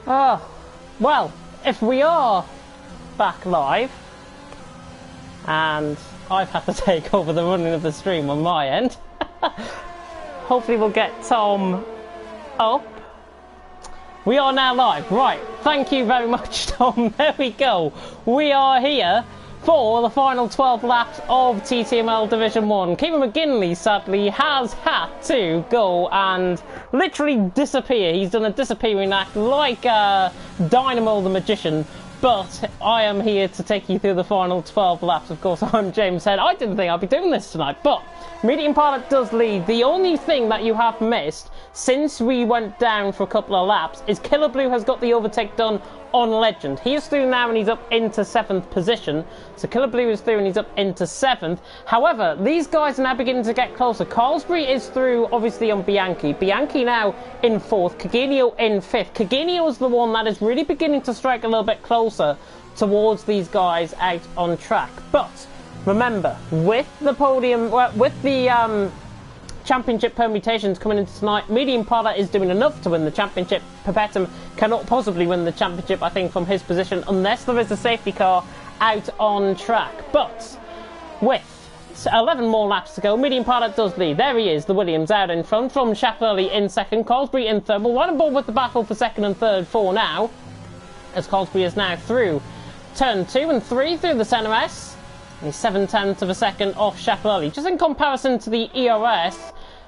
Oh, well, if we are back live, and I've had to take over the running of the stream on my end, hopefully we'll get Tom up. We are now live, right, thank you very much, Tom. There we go, we are here for the final 12 laps of TTML Division 1. Kieran McGinley, sadly, has had to go and literally disappear. He's done a disappearing act like Dynamo the Magician. But I am here to take you through the final 12 laps. Of course, I'm James Head. I didn't think I'd be doing this tonight, but Medium Pilot does lead. The only thing that you have missed since we went down for a couple of laps is Killer Blue has got the overtake done on Legend. He is through now and he's up into 7th position. So Killer Blue is through and he's up into 7th. However, these guys are now beginning to get closer. Carlsbury is through, obviously, on Bianchi. Bianchi now in 4th. Cagenio in 5th. Cagenio is the one that is really beginning to strike a little bit closer towards these guys out on track. But remember, with the podium, with the championship permutations coming into tonight, Medium Pilot is doing enough to win the championship. Perpetuum cannot possibly win the championship, I think, from his position, unless there is a safety car out on track. But with 11 more laps to go, Medium Pilot does lead. There he is, the Williams out in front, from Schaffley in 2nd, Carlsbury in 3rd. We're right on board with the battle for 2nd and 3rd for now, as Carlsbury is now through turn 2 and 3 through the centre S. And he's 7/10 of a second off Schaffley. Just in comparison to the ERS,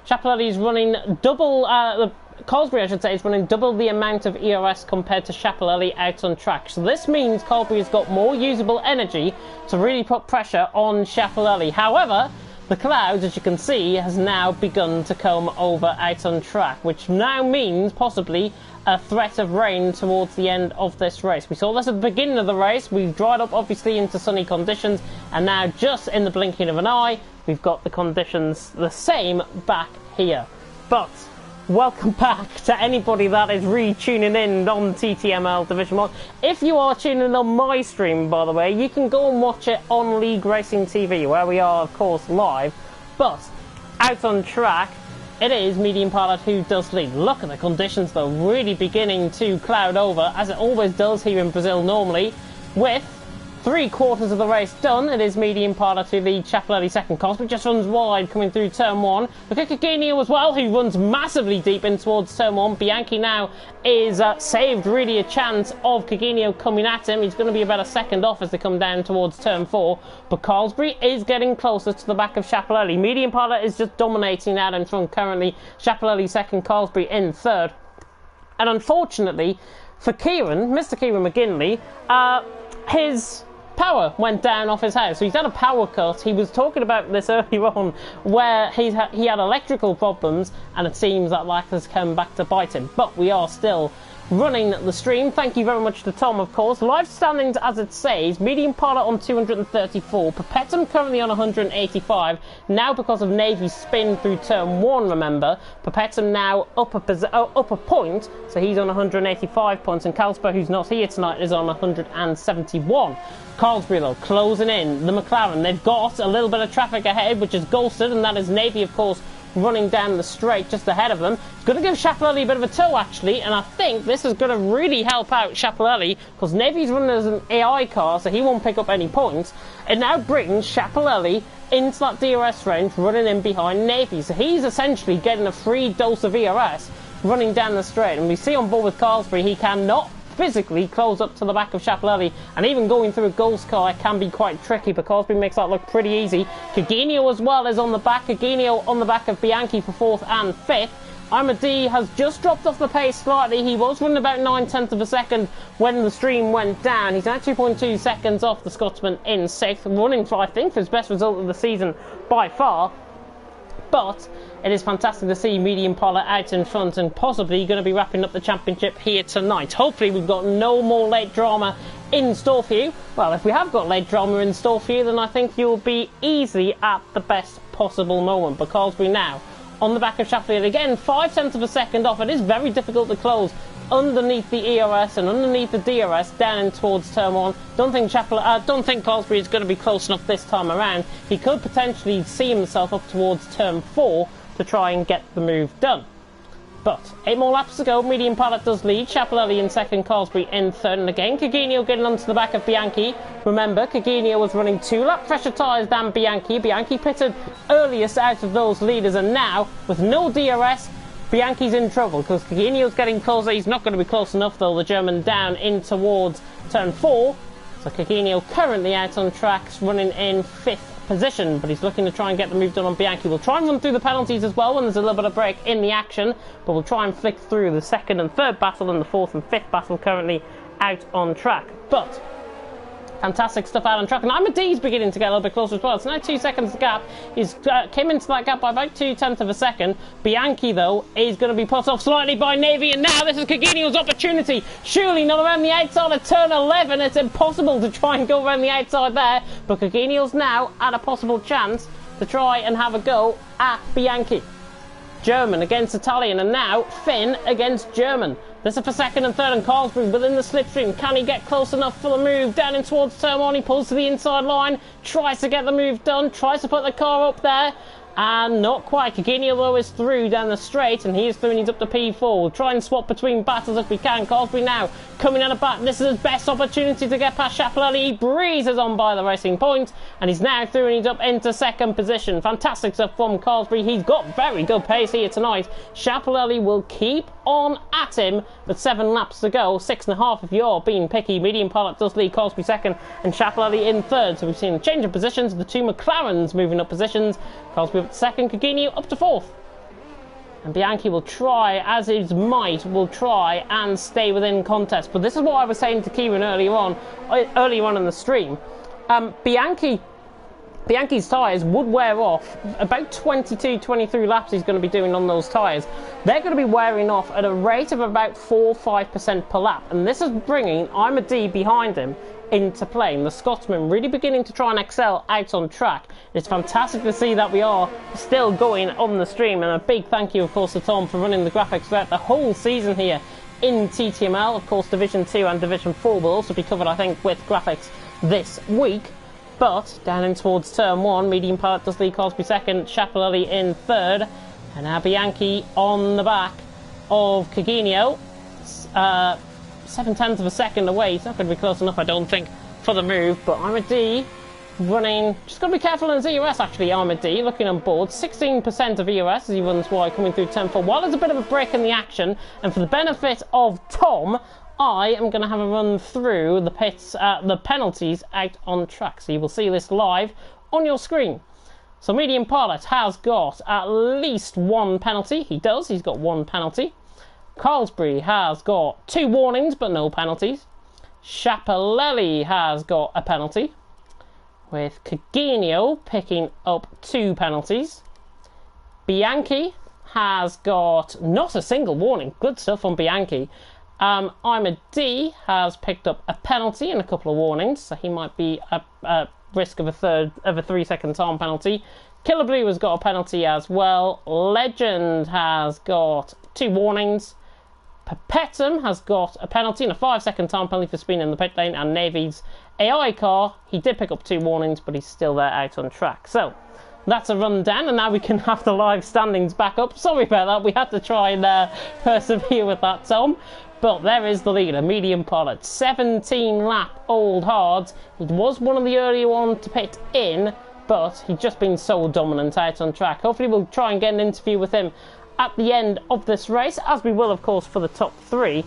Schaffley is running double, Carlsbury, I should say, is running double the amount of ERS compared to Schaffley out on track. So this means Carlsbury has got more usable energy to really put pressure on Schaffley. However, the clouds, as you can see, has now begun to come over out on track, which now means possibly a threat of rain towards the end of this race. We saw this at the beginning of the race. We've dried up, obviously, into sunny conditions, and now, just in the blinking of an eye, we've got the conditions the same back here. But welcome back to anybody that is re-tuning in on TTML Division 1. If you are tuning in on my stream, by the way, you can go and watch it on League Racing TV, where we are, of course, live. But out on track, it is Medium Pilot who does lead. Look at the conditions, though, really beginning to cloud over, as it always does here in Brazil normally. With 3/4 of the race done, it is Medium Pilot who leads Schaffley 2nd. Carlsbury just runs wide coming through turn 1. Look at Cagenio as well, who runs massively deep in towards turn 1. Bianchi now is saved really a chance of Cagenio coming at him. He's going to be about a second off as they come down towards turn 4. But Carlsbury is getting closer to the back of Schaffley. Medium Pilot is just dominating out in front currently. Schaffley 2nd, Carlsbury in 3rd. And unfortunately for Kieran, Mr. Kieran McGinley, his power went down off his house. So he's had a power cut. He was talking about this earlier on, where he had electrical problems, and it seems that that has come back to bite him. But we are still running the stream. Thank you very much to Tom, of course. Live standings, as it says, Medium Pilot on 234, Perpetuum currently on 185. Now, because of Navy's spin through turn 1, remember, Perpetuum now up a point, so he's on 185 points, and Carlsbury, who's not here tonight, is on 171. Carlsbury, though, closing in. The McLaren, they've got a little bit of traffic ahead, which is ghosted, and that is Navy, of course, running down the straight just ahead of them. It's going to give Schaffley a bit of a tow, actually, and I think this is going to really help out Schaffley, because Navy's running as an AI car, so he won't pick up any points. It now brings Schaffley into that DRS range, running in behind Navy. So he's essentially getting a free dose of ERS running down the straight. And we see on board with Carlsbury, he cannot physically close up to the back of Schaffley, and even going through a ghost car can be quite tricky, but Carlsbury makes that look pretty easy. Cagenio as well is on the back. Cagenio on the back of Bianchi for 4th and 5th. Imadi has just dropped off the pace slightly. He was running about 9/10 of a second when the stream went down. He's now 2.2 seconds off the Scotsman in 6th, running for, I think, for his best result of the season by far. But it is fantastic to see Medium Pilot out in front and possibly going to be wrapping up the championship here tonight. Hopefully we've got no more late drama in store for you. Well, if we have got late drama in store for you, then I think you'll be easily at the best possible moment, because we now on the back of Schaffley again, 0.5 of a second off. It is very difficult to close underneath the ERS and underneath the DRS down in towards turn 1. Don't think Carlsbury is going to be close enough this time around. He could potentially see himself up towards turn 4 to try and get the move done. But 8 more laps to go. Medium Pilot does lead. Schiaparelli in second, Carlsbury in third. And again, Coginio getting onto the back of Bianchi. Remember, Coginio was running 2 lap fresher tyres than Bianchi. Bianchi pitted earliest out of those leaders. And now, with no DRS, Bianchi's in trouble because Coginio's getting closer. He's not going to be close enough, though, the German down in towards turn 4. So Coginio currently out on tracks, running in 5th position, but he's looking to try and get the move done on Bianchi. We'll try and run through the penalties as well when there's a little bit of break in the action, but we'll try and flick through the 2nd and 3rd battle and the 4th and 5th battle currently out on track. But fantastic stuff out on track, and Amadei's beginning to get a little bit closer as well. It's now 2 seconds gap. He's came into that gap by about 0.2 of a second. Bianchi, though, is going to be put off slightly by Navy, and now this is Coginio's opportunity. Surely not around the outside of turn 11. It's impossible to try and go around the outside there, but Coginio's now at a possible chance to try and have a go at Bianchi. German against Italian, and now Finn against German. This is for 2nd and 3rd, and Carlsbury within the slipstream. Can he get close enough for the move? Down in towards turn 1, he pulls to the inside line, tries to get the move done, tries to put the car up there, and not quite. Coginio, though, is through down the straight, and he is through and he's up to P4. We'll try and swap between battles if we can. Carlsbury now coming out of back. This is his best opportunity to get past Schiaparelli. He breezes on by the Racing Point, and he's now through and he's up into 2nd position. Fantastic stuff from Carlsbury. He's got very good pace here tonight. Schiaparelli will keep on at him with 7 laps to go. 6.5 if you're being picky. Medium Pilot does lead, Carlsbury 2nd and Schiaparelli in 3rd. So we've seen a change of positions. The 2 McLarens moving up positions. Carlsbury up to 2nd, Coginio up to 4th. And Bianchi will try, as his might, will try and stay within contest. But this is what I was saying to Kieran earlier on in the stream. Bianchi's tyres would wear off about 22-23 laps he's going to be doing on those tyres. They're going to be wearing off at a rate of about 4-5% per lap, and this is bringing Amadei behind him into play, and the Scotsman really beginning to try and excel out on track. It's fantastic to see that we are still going on the stream, and a big thank you of course to Tom for running the graphics throughout the whole season here in TTML. Of course Division 2 and Division 4 will also be covered, I think, with graphics this week. But down in towards turn 1, Medium Pilot does lead, Carlsbury 2nd, Schiaparelli in 3rd, and now Bianchi on the back of Coginio. 0.7 of a second away. He's not going to be close enough, I don't think, for the move, but Amadei running, just got to be careful on his ERS actually. Amadei looking on board, 16% of ERS as he runs wide coming through turn 4. While there's a bit of a break in the action, and for the benefit of Tom, I am going to have a run through the pits, the penalties out on track. So you will see this live on your screen. So Medium Pilot has got at least 1 penalty. He does, he's got 1 penalty. Carlsbury has got 2 warnings but no penalties. Schiaparelli has got a penalty, with Coginio picking up 2 penalties. Bianchi has got not a single warning. Good stuff on Bianchi. Amadei has picked up a penalty and a couple of warnings, so he might be a risk of a 3-second time penalty. Killer Blue has got a penalty as well. Legend has got 2 warnings. Perpetuum has got a penalty and a 5-second time penalty for spinning in the pit lane, and Navy's AI car, he did pick up 2 warnings, but he's still there out on track. So that's a rundown, and now we can have the live standings back up. Sorry about that, we had to try and persevere with that, Tom. But there is the leader, Medium Pilot, 17-lap old hards. He was one of the earlier ones to pit in, but he's just been so dominant out on track. Hopefully we'll try and get an interview with him at the end of this race, as we will of course for the top 3.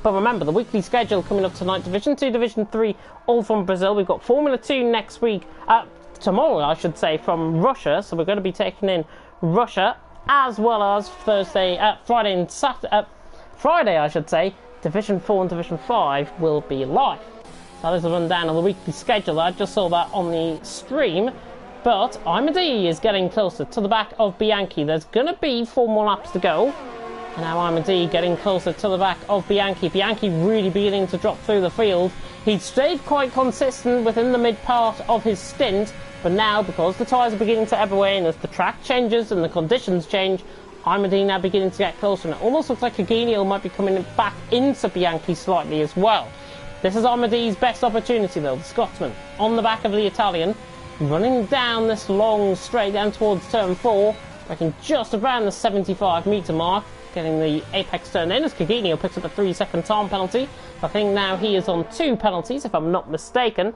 But remember, the weekly schedule coming up tonight, Division 2, Division 3, all from Brazil. We've got Formula 2 next week, tomorrow I should say, from Russia. So we're going to be taking in Russia, as well as Friday I should say, Division 4 and Division 5 will be live. That is a rundown of the weekly schedule. I just saw that on the stream. But Amadei is getting closer to the back of Bianchi. There's going to be 4 more laps to go. And now Amadei getting closer to the back of Bianchi. Bianchi really beginning to drop through the field. He'd stayed quite consistent within the mid part of his stint. But now, because the tyres are beginning to ebb away and as the track changes and the conditions change, Amadei now beginning to get closer. And it almost looks like Coginio might be coming back into Bianchi slightly as well. This is Amadei's best opportunity though. The Scotsman on the back of the Italian, running down this long straight down towards turn 4. Braking just around the 75-metre mark, getting the apex turn in as Coginio picks up a 3-second time penalty. I think now he is on 2 penalties, if I'm not mistaken.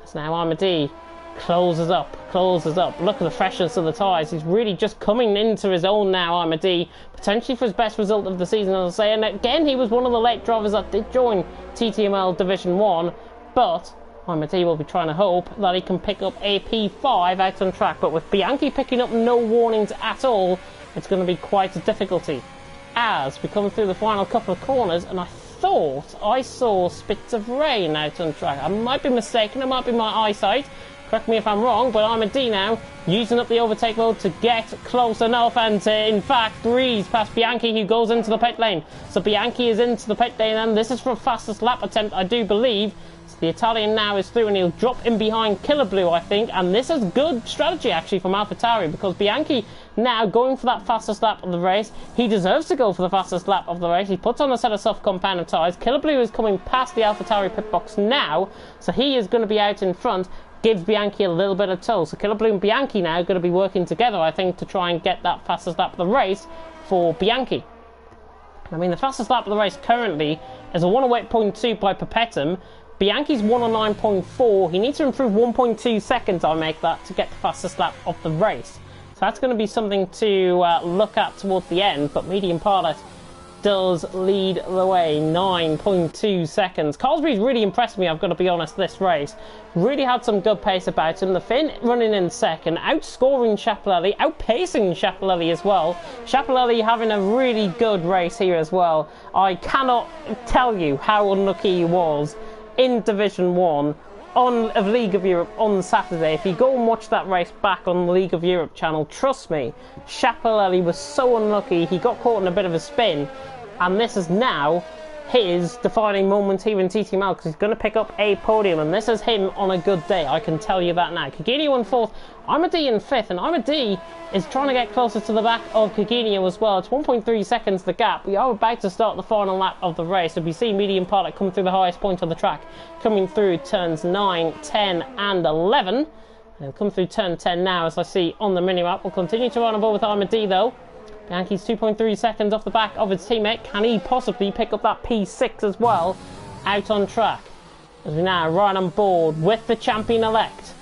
As now Armadi closes up. Look at the freshness of the tyres. He's really just coming into his own now, Armadi, potentially for his best result of the season, as I say. And again, he was one of the late drivers that did join TTML Division 1, but Armadi will be trying to hope that he can pick up a P5 out on track. But with Bianchi picking up no warnings at all, it's going to be quite a difficulty as we come through the final couple of corners. And I thought I saw spits of rain out on track. I might be mistaken, it might be my eyesight. Correct me if I'm wrong, but Armadi now using up the overtake mode to get close enough and to, in fact, breeze past Bianchi, who goes into the pit lane. So Bianchi is into the pit lane, and this is for a fastest lap attempt, I do believe. So the Italian now is through, and he'll drop in behind Killer Blue, I think. And this is good strategy, actually, from AlphaTauri, because Bianchi now going for that fastest lap of the race. He deserves to go for the fastest lap of the race. He puts on a set of soft compound of tyres. Killer Blue is coming past the AlphaTauri pit box now, so he is going to be out in front. Gives Bianchi a little bit of tow. So Killer Blue and Bianchi now are going to be working together, I think, to try and get that fastest lap of the race for Bianchi. I mean, the fastest lap of the race currently is a 108.2 by Perpetuum. Bianchi's 109.4. He needs to improve 1.2 seconds, I make that, to get the fastest lap of the race. So that's going to be something to look at towards the end. But Medium Pilot does lead the way, 9.2 seconds. Carlsbury's really impressed me, I've got to be honest, this race. Really had some good pace about him. The Finn running in second, outscoring Schiaparelli, outpacing Schiaparelli as well. Schiaparelli having a really good race here as well. I cannot tell you how unlucky he was in Division 1 of League of Europe on Saturday. If you go and watch that race back on the League of Europe channel, trust me, Schiaparelli was so unlucky. He got caught in a bit of a spin, and this is now his defining moment here in TTML, because he's going to pick up a podium, and this is him on a good day, I can tell you that now. Coginio in 4th, Armadi in 5th, and Armadi is trying to get closer to the back of Coginio as well. It's 1.3 seconds the gap. We are about to start the final lap of the race, so we see Medium Pilot come through the highest point on the track, coming through turns 9, 10 and 11, and come through turn 10 now, as I see on the mini-map. We'll continue to run on board with Armadi though. Bianchi's 2.3 seconds off the back of his teammate. Can he possibly pick up that P6 as well out on track? As we now ride on board with the champion-elect.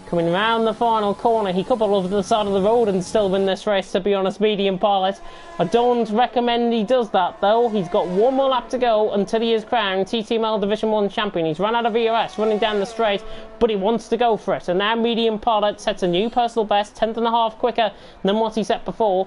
Coming round the final corner, he could pull over to the side of the road and still win this race, to be honest, Medium Pilot. I don't recommend he does that though. He's got one more lap to go until he is crowned TTML Division 1 champion. He's run out of EOS running down the straight, but he wants to go for it. And now Medium Pilot sets a new personal best, 10th and a half quicker than what he set before.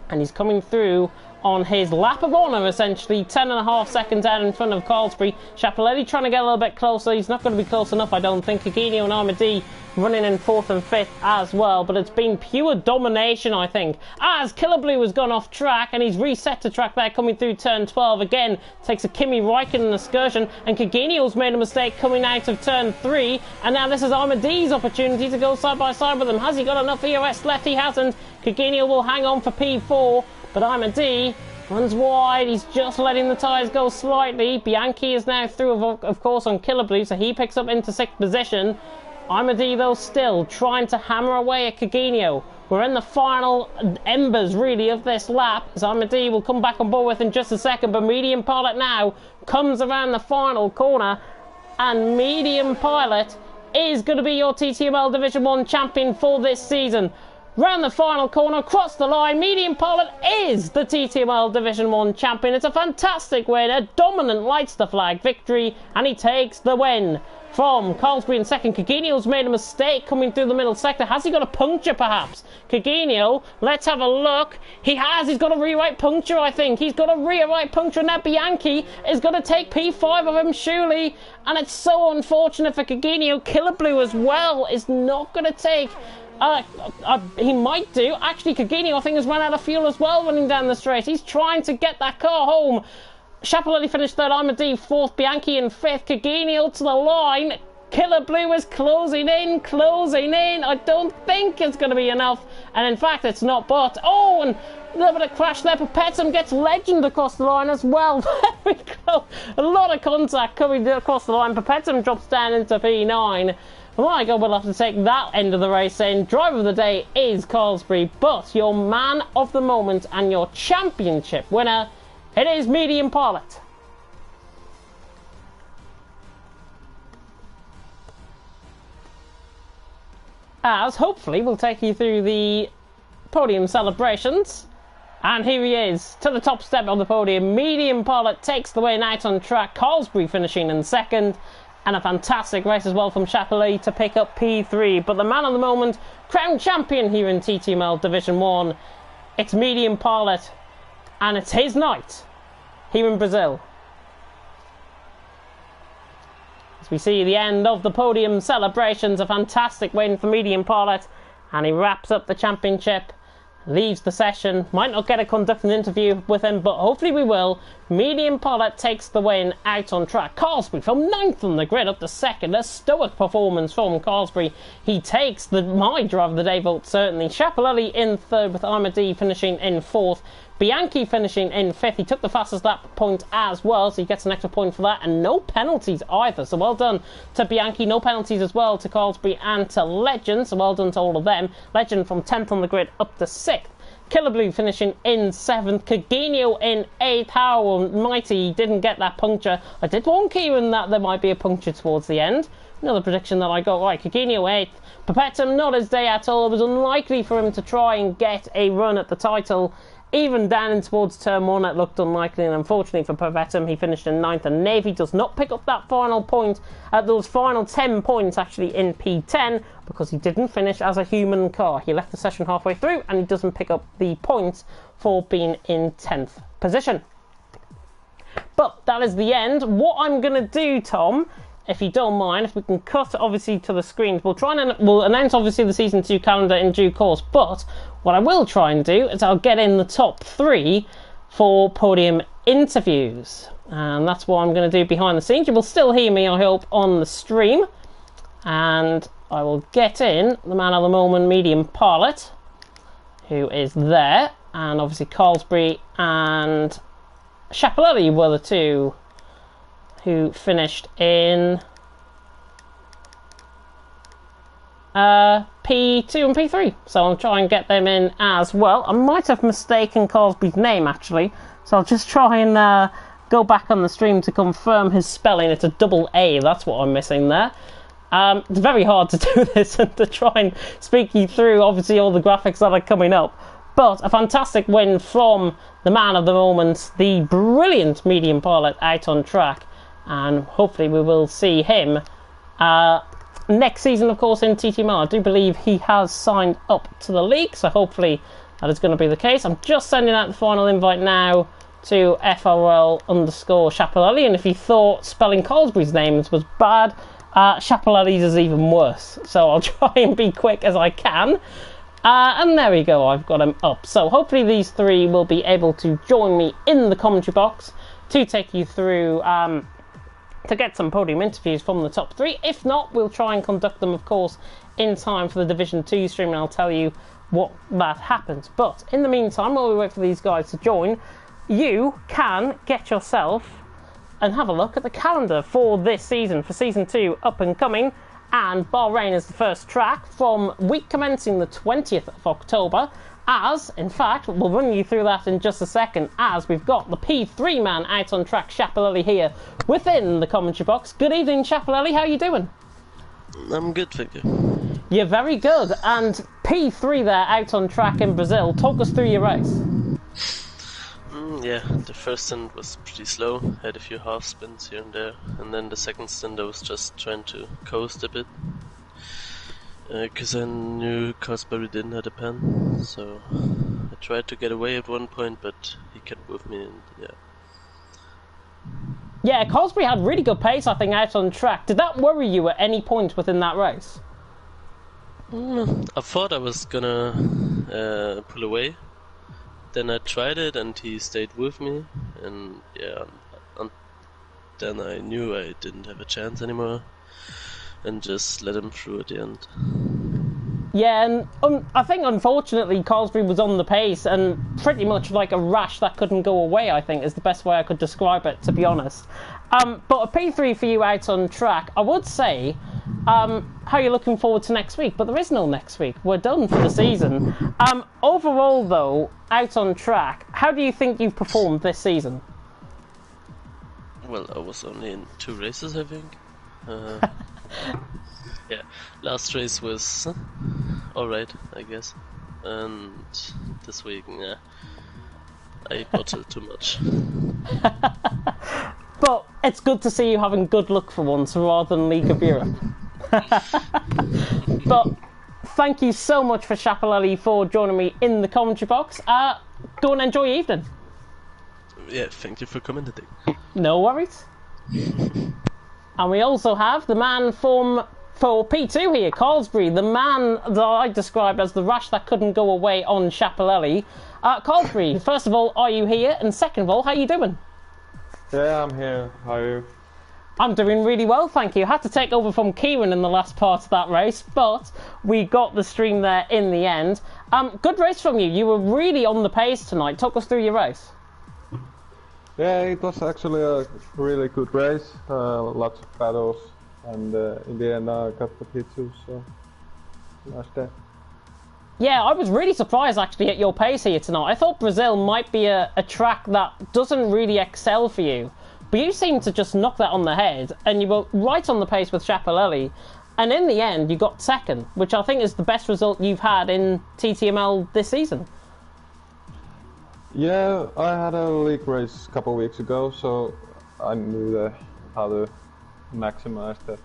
And he's coming through on his lap of honour, essentially, 10.5 seconds out in front of Carlsbury. Schiaparelli trying to get a little bit closer. He's not going to be close enough, I don't think. Coginio and Armadi running in 4th and 5th as well, but it's been pure domination, I think, as Killer Blue has gone off track, and he's reset to track there, coming through turn 12 again. Takes a Kimi Räikkönen excursion, and Coginio's made a mistake coming out of turn 3, and now this is Armadi's opportunity to go side by side with him. Has he got enough EOS left? He hasn't. Coginio will hang on for P4, but Armadi runs wide. He's just letting the tyres go slightly. Bianchi is now through, of course, on Killer Blue, so he picks up into 6th position. Armadi, though, still trying to hammer away at Coginio. We're in the final embers, really, of this lap, as Armadi will come back on board with in just a second, but Medium Pilot now comes around the final corner, and Medium Pilot is going to be your TTML Division 1 champion for this season. Round the final corner, across the line, Medium Pilot is the TTML Division 1 champion. It's a fantastic win, a dominant lights the flag victory, and he takes the win from Carlsbury in second. Coginio's made a mistake coming through the middle sector. Has he got a puncture, perhaps? Coginio, let's have a look. He has. He's got a rear right puncture, I think. He's got a rear right puncture, and now Bianchi is going to take P5 of him, surely. And it's so unfortunate for Coginio. Killer Blue as well is not going to take... he might do. Actually, Coginio, I think, has run out of fuel as well running down the straight. He's trying to get that car home. Schiaparelli finished third, Armadi 4th, Bianchi in 5th, Coginio to the line. Killer Blue is closing in. I don't think it's going to be enough. And in fact, it's not, but... Oh, and a little bit of crash there. Perpetuum gets Legend across the line as well. There we go. A lot of contact coming across the line. Perpetuum drops down into P9. Ligo will have to take that end of the race in. Driver of the day is Carlsbury, but your man of the moment and your championship winner, it is Medium Pilot. As hopefully we'll take you through the podium celebrations. And here he is, to the top step of the podium. Medium Pilot takes the win out on track. Carlsbury finishing in second. And a fantastic race as well from Chapelet to pick up P3. But the man of the moment, crown champion here in TTML Division 1, it's Medium Pilot. And it's his night here in Brazil. As we see the end of the podium celebrations, a fantastic win for Medium Pilot. And he wraps up the championship. Leaves the session. Might not get a conducting interview with him, but hopefully we will. Medium Pilot takes the win out on track. Carlsbury from 9th on the grid up to 2nd. A stoic performance from Carlsbury. He takes my driver of the day vote, certainly. Schiaparelli in 3rd with Armadi finishing in 4th. Bianchi finishing in 5th. He took the fastest lap point as well, so he gets an extra point for that. And no penalties either, so well done to Bianchi. No penalties as well to Carlsbury and to Legend, so well done to all of them. Legend from 10th on the grid up to 6th. Killer Blue finishing in 7th. Cagino in 8th. How mighty didn't get that puncture. I did warn Kieran that there might be a puncture towards the end. Another prediction that I got right. Cagino 8th. Perpetuum not his day at all. It was unlikely for him to try and get a run at the title. Even down in towards turn 1 it looked unlikely, and unfortunately for Perpetuum he finished in 9th, and Navy does not pick up that final point, those final 10 points actually in P10, because he didn't finish as a human car. He left the session halfway through and he doesn't pick up the points for being in 10th position. But that is the end. What I'm going to do, Tom, if you don't mind, if we can cut obviously to the screens, we'll announce obviously the season 2 calendar in due course, but what I will try and do is I'll get in the top 3 for podium interviews, and that's what I'm going to do behind the scenes. You will still hear me, I hope, on the stream, and I will get in the man of the moment, Medium Pilot, who is there, and obviously Carlsbury and Schiaparelli were the two who finished in P2 and P3. So I'll try and get them in as well. I might have mistaken Carlsbury's name actually, so I'll just try and go back on the stream to confirm his spelling. It's a double A, that's what I'm missing there. It's very hard to do this and to try and speak you through obviously all the graphics that are coming up. But a fantastic win from the man of the moment, the brilliant Medium Pilot out on track. And hopefully we will see him next season, of course, in TTML. I do believe he has signed up to the league, so hopefully that is going to be the case. I'm just sending out the final invite now to FRL_Schiaparelli, and if you thought spelling Carlsbury's names was bad, Schiaparelli's is even worse. So I'll try and be quick as I can. And there we go, I've got him up. So hopefully these 3 will be able to join me in the commentary box to take you through to get some podium interviews from the top 3. If not, we'll try and conduct them, of course, in time for the Division 2 stream, and I'll tell you what that happens. But in the meantime, while we wait for these guys to join, you can get yourself and have a look at the calendar for this season, for Season 2 up and coming. And Bahrain is the first track from week commencing the 20th of October. As, in fact, we'll run you through that in just a second, as we've got the P3 man out on track, Schiaparelli, here within the commentary box. Good evening, Schiaparelli, how are you doing? I'm good, thank you. You're very good, and P3 there out on track in Brazil. Talk us through your race. Yeah, the first stint was pretty slow, had a few half spins here and there, and then the second stint I was just trying to coast a bit. Because I knew Carlsbury didn't have a pen, so I tried to get away at one point, but he kept with me, and yeah. Yeah, Carlsbury had really good pace, I think, out on track. Did that worry you at any point within that race? I thought I was gonna pull away. Then I tried it, and he stayed with me, and yeah, then I knew I didn't have a chance anymore. And just let him through at the end. Yeah, and I think unfortunately Carlsbury was on the pace and pretty much like a rash that couldn't go away, I think is the best way I could describe it, to be honest. But a P3 for you out on track, I would say how are you looking forward to next week? But there is no next week. We're done for the season. Overall, though, out on track, how do you think you've performed this season? Well, I was only in 2 races, I think. Yeah, last race was alright, I guess. And this week, yeah, I bottled too much. But it's good to see you having good luck for once rather than League of Europe. But thank you so much for Schiaparelli for joining me in the commentary box. Go and enjoy your evening. Yeah, thank you for commenting. No worries. And we also have the man for P2 here, Carlsbury, the man that I described as the rash that couldn't go away on Schiaparelli. Carlsbury, first of all, are you here? And second of all, how are you doing? Yeah, I'm here. How are you? I'm doing really well, thank you. Had to take over from Kieran in the last part of that race, but we got the stream there in the end. Good race from you. You were really on the pace tonight. Talk us through your race. Yeah, it was actually a really good race. Lots of battles, and in the end I got the P2, so nice day. Yeah, I was really surprised actually at your pace here tonight. I thought Brazil might be a track that doesn't really excel for you, but you seemed to just knock that on the head, and you were right on the pace with Schiaparelli, and in the end you got second, which I think is the best result you've had in TTML this season. Yeah, I had a league race a couple of weeks ago, so I knew how to maximize the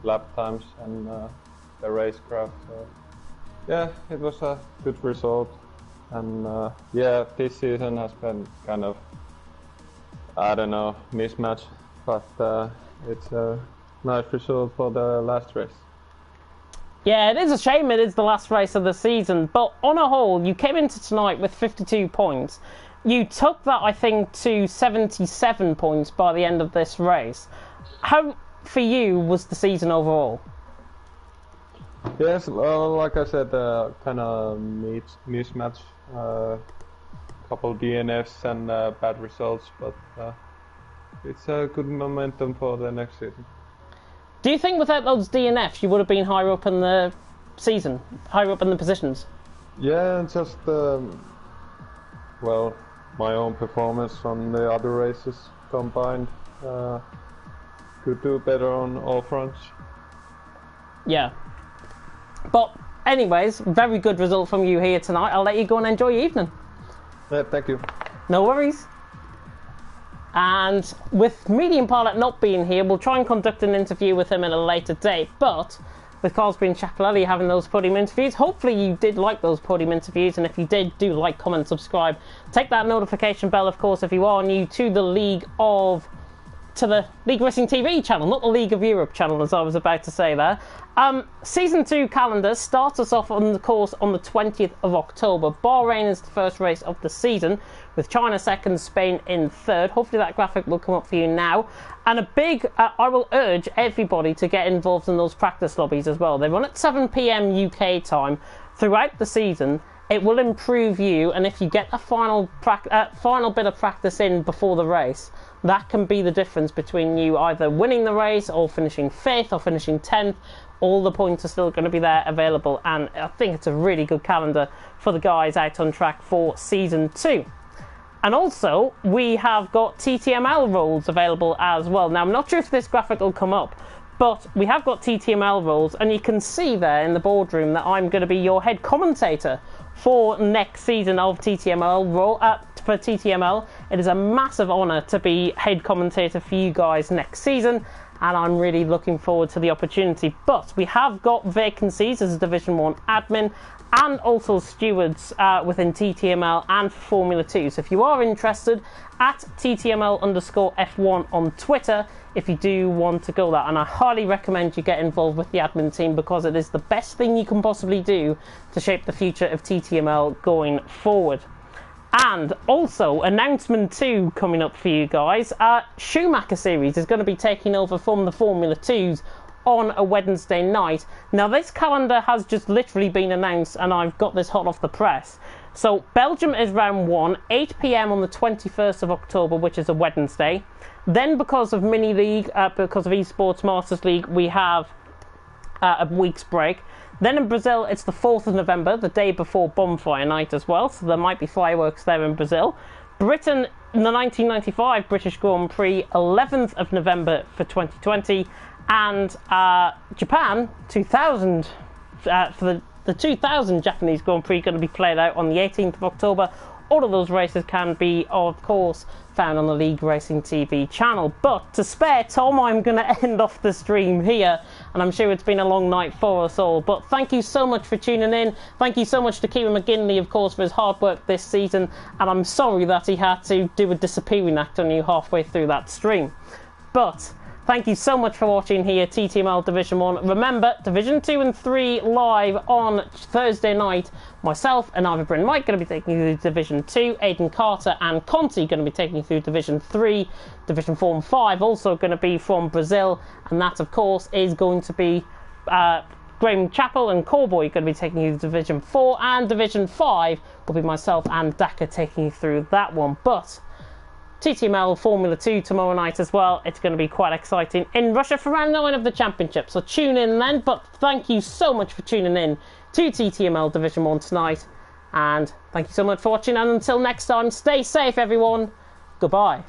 lap times and the racecraft. So yeah, it was a good result, and yeah, this season has been kind of, I don't know, mismatch, but it's a nice result for the last race. Yeah, it is a shame it is the last race of the season, but on a whole, you came into tonight with 52 points. You took that, I think, to 77 points by the end of this race. How, for you, was the season overall? Yes, well, like I said, kind of mismatch, couple DNFs and bad results, but it's a good momentum for the next season. Do you think without those DNFs you would have been higher up in the season, higher up in the positions? Yeah, just well, my own performance from the other races combined could do better on all fronts. Yeah. But anyways, very good result from you here tonight. I'll let you go and enjoy your evening. Yeah, thank you. No worries. And with Medium Pilot not being here, we'll try and conduct an interview with him at a later date. But with Carlsbury and Schiaparelli having those podium interviews, hopefully you did like those podium interviews. And if you did, do like, comment, subscribe. Take that notification bell, of course, if you are new to the League Racing TV channel, not the League of Europe channel, as I was about to say there. Season 2 calendar starts us off on the course on the 20th of October. Bahrain is the first race of the season, with China second, Spain in third. Hopefully that graphic will come up for you now. And I will urge everybody to get involved in those practice lobbies as well. They run at 7 PM UK time throughout the season. It will improve you, and if you get a final bit of practice in before the race, that can be the difference between you either winning the race or finishing 5th or finishing 10th. All the points are still going to be there available, and I think it's a really good calendar for the guys out on track for Season 2. And also, we have got TTML roles available as well. Now, I'm not sure if this graphic will come up, but we have got TTML roles, and you can see there in the boardroom that I'm going to be your head commentator for next season of TTML for TTML. It is a massive honour to be head commentator for you guys next season, and I'm really looking forward to the opportunity. But we have got vacancies as a Division 1 admin and also stewards within TTML and for Formula 2. So if you are interested, at TTML_F1 on Twitter, if you do want to go that. And I highly recommend you get involved with the admin team, because it is the best thing you can possibly do to shape the future of TTML going forward. And also, announcement 2 coming up for you guys. Schumacher Series is going to be taking over from the Formula 2s on a Wednesday night. Now, this calendar has just literally been announced, and I've got this hot off the press. So, Belgium is round 1, 8 PM on the 21st of October, which is a Wednesday. Then, because of Mini League, because of Esports Masters League, we have a week's break. Then in Brazil, it's the 4th of November, the day before Bonfire Night as well, so there might be fireworks there in Brazil. Britain, in the 1995 British Grand Prix, 11th of November for 2020, and Japan, 2000, for the 2000 Japanese Grand Prix, going to be played out on the 18th of October. All of those races can be, of course, found on the League Racing TV channel. But to spare Tom, I'm going to end off the stream here, and I'm sure it's been a long night for us all. But thank you so much for tuning in. Thank you so much to Kieran McGinley, of course, for his hard work this season, and I'm sorry that he had to do a disappearing act on you halfway through that stream. But thank you so much for watching here, TTML Division 1. Remember, Division 2 and 3 live on Thursday night. Myself and Ivor Bryn Mike going to be taking you through Division 2. Aidan Carter and Conti going to be taking you through Division 3. Division 4 and 5 also going to be from Brazil. And that, of course, is going to be Graham Chappell and Corboy going to be taking you through Division 4. And Division 5 will be myself and Daka taking you through that one. But TTML Formula 2 tomorrow night as well. It's going to be quite exciting in Russia for round 9 of the championship. So tune in then. But thank you so much for tuning in to TTML Division 1 tonight. And thank you so much for watching. And until next time, stay safe, everyone. Goodbye.